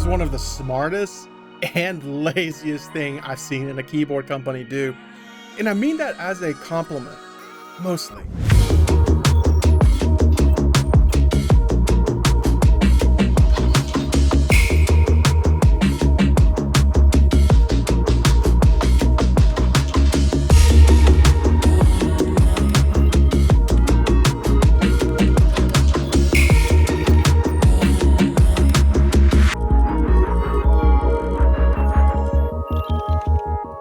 one of the smartest and laziest thing I've seen in a keyboard company do. And I mean that as a compliment, mostly.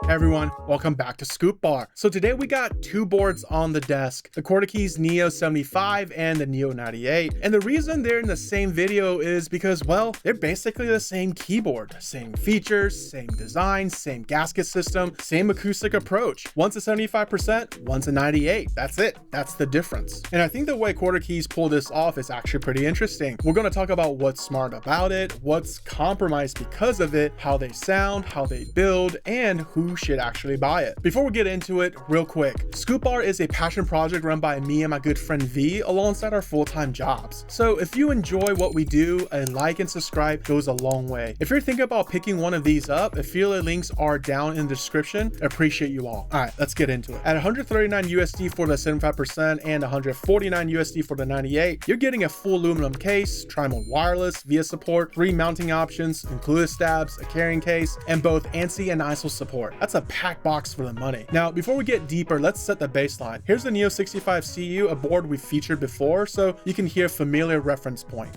Everyone, welcome back to Scoop Bar. So today we got two boards on the desk, the QwertyKeys Neo75 and the Neo98. And the reason they're in the same video is because, well, they're basically the same keyboard, same features, same design, same gasket system, same acoustic approach. One's a 75%, one's a 98. That's it. That's the difference. And I think the way QwertyKeys pull this off is actually pretty interesting. We're going to talk about what's smart about it, what's compromised because of it, how they sound, how they build, and who should actually buy it. Before we get into it, real quick, Scoop Bar is a passion project run by me and my good friend V alongside our full-time jobs. So if you enjoy what we do, a like and subscribe goes a long way. If you're thinking about picking one of these up, affiliate links are down in the description. I appreciate you all. All right, let's get into it. At 139 USD for the 75% and 149 USD for the 98, you're getting a full aluminum case, tri-mode wireless, VIA support, 3 mounting options, including stabs, a carrying case, and both ANSI and ISO support. That's a packed box for the money. Now, before we get deeper, let's set the baseline. Here's the Neo65 Cu, a board we've featured before, so you can hear a familiar reference point.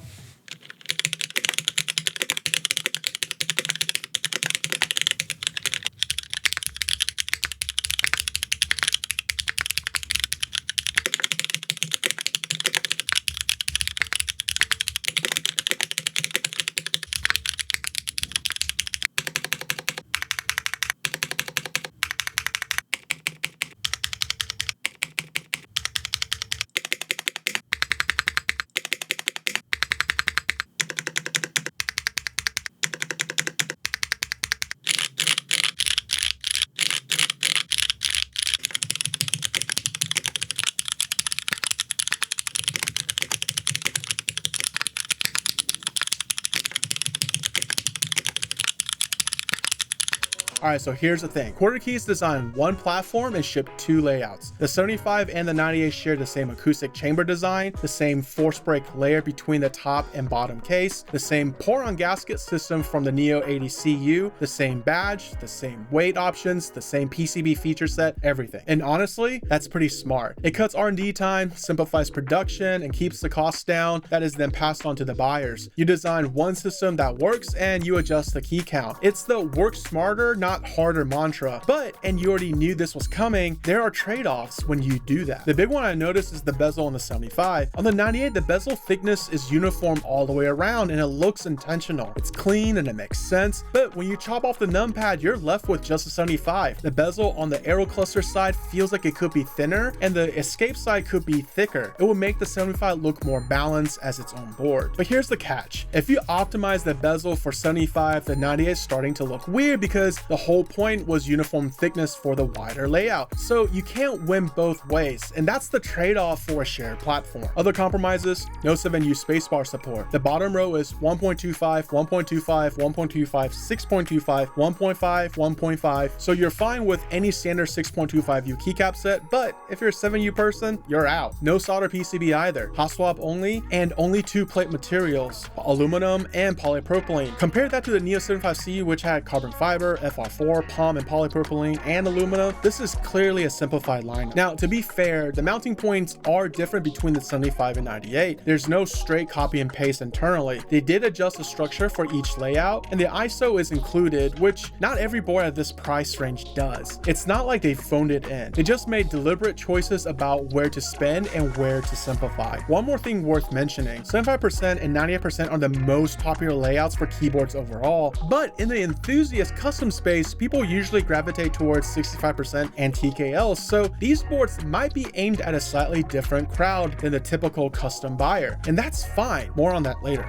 Alright, so here's the thing. QwertyKeys designed one platform and shipped two layouts. The 75 and the 98 share the same acoustic chamber design, the same force break layer between the top and bottom case, the same Poron gasket system from the Neo80 Cu, the same badge, the same weight options, the same PCB feature set, everything. And honestly, that's pretty smart. It cuts R&D time, simplifies production, and keeps the costs down. That is then passed on to the buyers. You design one system that works and you adjust the key count. It's the work smarter, not harder mantra, but, and you already knew this was coming, there are trade-offs when you do that. The big one I noticed is the bezel on the 75. On the 98, the bezel thickness is uniform all the way around and it looks intentional. It's clean and it makes sense, but when you chop off the numpad, you're left with just a 75. The bezel on the aero cluster side feels like it could be thinner and the escape side could be thicker. It would make the 75 look more balanced as its own board. But here's the catch. If you optimize the bezel for 75, the 98 is starting to look weird because the whole point was uniform thickness for the wider layout. So you can't win both ways, and that's the trade-off for a shared platform. Other compromises, no 7U spacebar support. The bottom row is 1.25, 1.25, 1.25, 6.25, 1.5, 1.5. So you're fine with any standard 6.25U keycap set, but if you're a 7U person, you're out. No solder PCB either. Hot swap only, and only 2 plate materials, aluminum and polypropylene. Compare that to the Neo75 Cu, which had carbon fiber, FR4, POM, and polypropylene, and aluminum. This is clearly a simplified line. Now, to be fair, the mounting points are different between the 75 and 98. There's no straight copy and paste internally. They did adjust the structure for each layout, and the ISO is included, which not every board at this price range does. It's not like they phoned it in. They just made deliberate choices about where to spend and where to simplify. One more thing worth mentioning, 75% and 98% are the most popular layouts for keyboards overall, but in the enthusiast custom space, people usually gravitate towards 65% and TKLs, so these boards might be aimed at a slightly different crowd than the typical custom buyer, and that's fine. More on that later.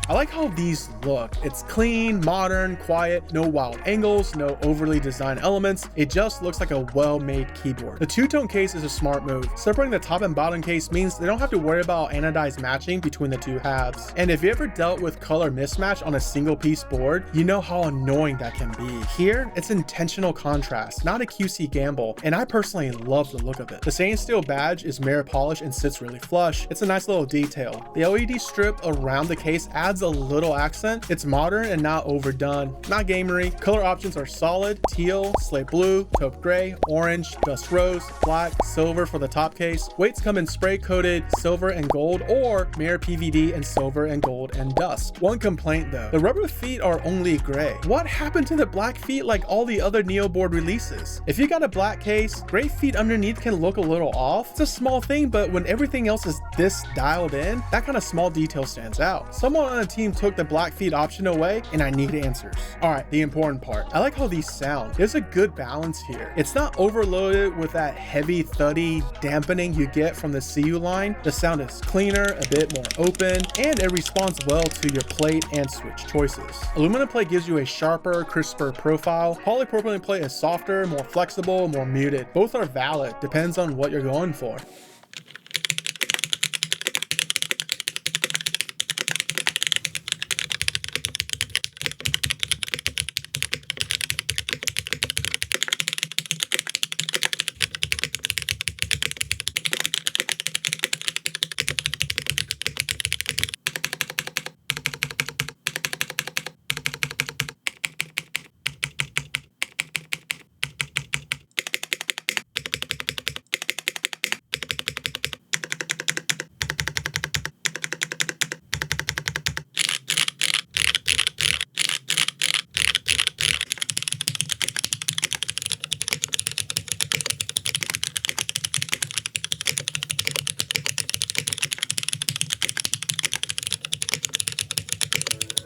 I like how these look. It's clean, modern, quiet, no wild angles, no overly designed elements. It just looks like a well-made keyboard. The two-tone case is a smart move. Separating the top and bottom case means they don't have to worry about anodized matching between the two halves. And if you ever dealt with color mismatch on a single piece board, you know how annoying that can be. Here, it's intentional contrast, not a QC gamble, and I personally love the look of it. The stainless steel badge is mirror polished and sits really flush. It's a nice little detail. The LED strip around the case adds a little accent. It's modern and not overdone, not gamery. Color options are solid: teal, slate blue, taupe gray, orange, dust rose, black, silver for the top case. Weights come in spray coated silver and gold or mirror PVD and silver and gold and dust. One complaint though, the rubber feet are only gray. What happened to the black feet like all the other Neo board releases? If you got a black case, gray feet underneath can look a little off. It's a small thing, but when everything else is this dialed in, that kind of small detail stands out. Someone on the team took the black feet option away and I need answers. All right, the important part. I like how these sound. There's a good balance here. It's not overloaded with that heavy thuddy dampening you get from the Cu line. The sound is cleaner, a bit more open, and it responds well to your plate and switch choices. Aluminum plate gives you a sharper, crisper profile. Polypropylene plate is softer, more flexible, more muted. Both are valid, depends on what you're going for.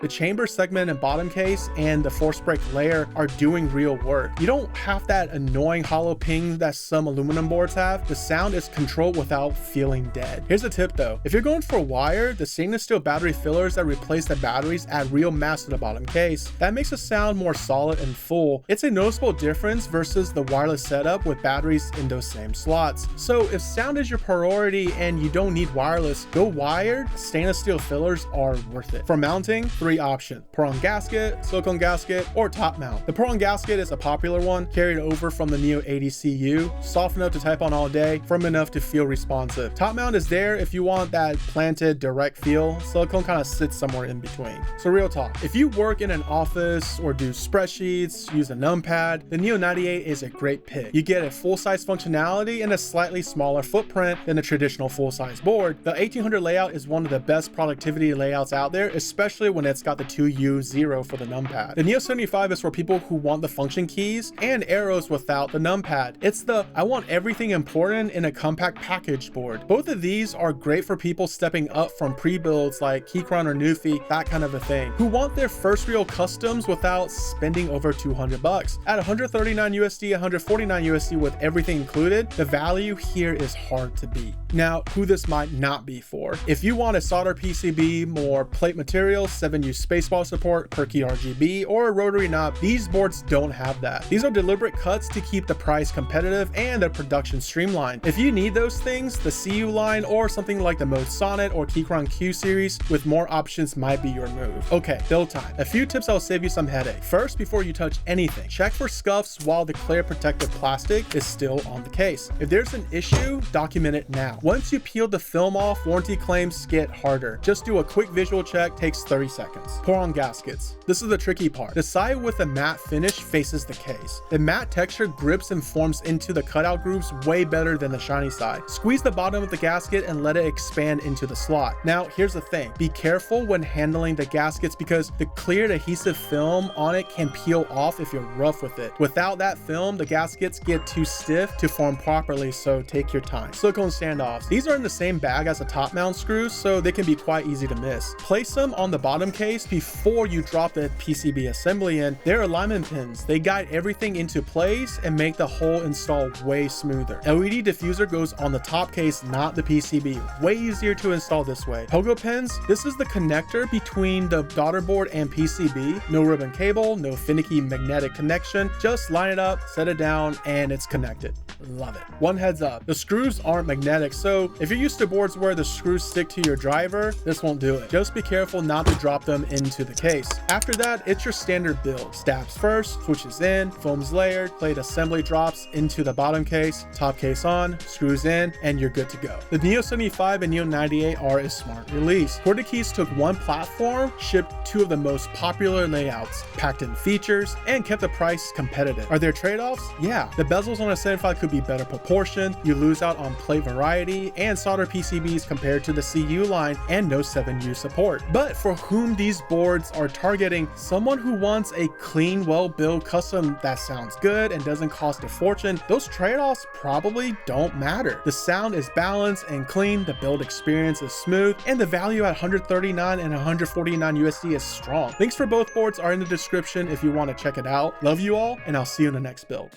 The chamber segment and bottom case and the force break layer are doing real work. You don't have that annoying hollow ping that some aluminum boards have. The sound is controlled without feeling dead. Here's a tip though. If you're going for wire, the stainless steel battery fillers that replace the batteries add real mass to the bottom case. That makes the sound more solid and full. It's a noticeable difference versus the wireless setup with batteries in those same slots. So if sound is your priority and you don't need wireless, go wired. Stainless steel fillers are worth it. For mounting, three options: Poron gasket, silicone gasket, or top mount. The Poron gasket is a popular one, carried over from the Neo80 Cu, soft enough to type on all day, firm enough to feel responsive. Top mount is there if you want that planted direct feel. Silicone kind of sits somewhere in between. So real talk, if you work in an office or do spreadsheets, use a numpad, the Neo98 is a great pick. You get a full-size functionality and a slightly smaller footprint than a traditional full-size board. The 1800 layout is one of the best productivity layouts out there, especially when it's got the 2U0 for the numpad. The Neo75 is for people who want the function keys and arrows without the numpad. It's the I want everything important in a compact package board. Both of these are great for people stepping up from pre-builds like Keychron or Newfie, that kind of a thing, who want their first real customs without spending over 200 bucks. At 139 USD, 149 USD with everything included, the value here is hard to beat. Now, who this might not be for: if you want a solder PCB, more plate material, 7U spacebar support, perky RGB, or a rotary knob, these boards don't have that. These are deliberate cuts to keep the price competitive and the production streamlined. If you need those things, the Cu line or something like the Mode Sonnet or Keychron Q series with more options might be your move. Okay, build time. A few tips that'll save you some headache. First, before you touch anything, check for scuffs while the clear protective plastic is still on the case. If there's an issue, document it now. Once you peel the film off, warranty claims get harder. Just do a quick visual check, takes 30 seconds. Poron gaskets. This is the tricky part. The side with a matte finish faces the case. The matte texture grips and forms into the cutout grooves way better than the shiny side. Squeeze the bottom of the gasket and let it expand into the slot. Now, here's the thing. Be careful when handling the gaskets because the cleared adhesive film on it can peel off if you're rough with it. Without that film, the gaskets get too stiff to form properly, so take your time. Silicone standoff. trade-offs. These are in the same bag as the top mount screws, so they can be quite easy to miss. Place them on the bottom case before you drop the PCB assembly in. They're alignment pins. They guide everything into place and make the whole install way smoother. LED diffuser goes on the top case, not the PCB. Way easier to install this way. Pogo pins, this is the connector between the daughter board and PCB. No ribbon cable, no finicky magnetic connection. Just line it up, set it down, and it's connected. Love it. One heads up, the screws aren't magnetic, so if you're used to boards where the screws stick to your driver, this won't do it. Just be careful not to drop them into the case. After that, it's your standard build. Stabs first, switches in, foam's layered, plate assembly drops into the bottom case, top case on, screws in, and you're good to go. The Neo75 and Neo98 are a smart release. QwertyKeys took one platform, shipped two of the most popular layouts, packed in features, and kept the price competitive. Are there trade-offs? Yeah. The bezels on a 75 could be better proportioned, you lose out on plate variety and solder PCBs compared to the CU line and no 7U support. But for whom these boards are targeting, someone who wants a clean, well-built custom that sounds good and doesn't cost a fortune, those trade-offs probably don't matter. The sound is balanced and clean, the build experience is smooth, and the value at $139 and $149 USD is strong. Links for both boards are in the description if you want to check it out. Love you all, and I'll see you in the next build.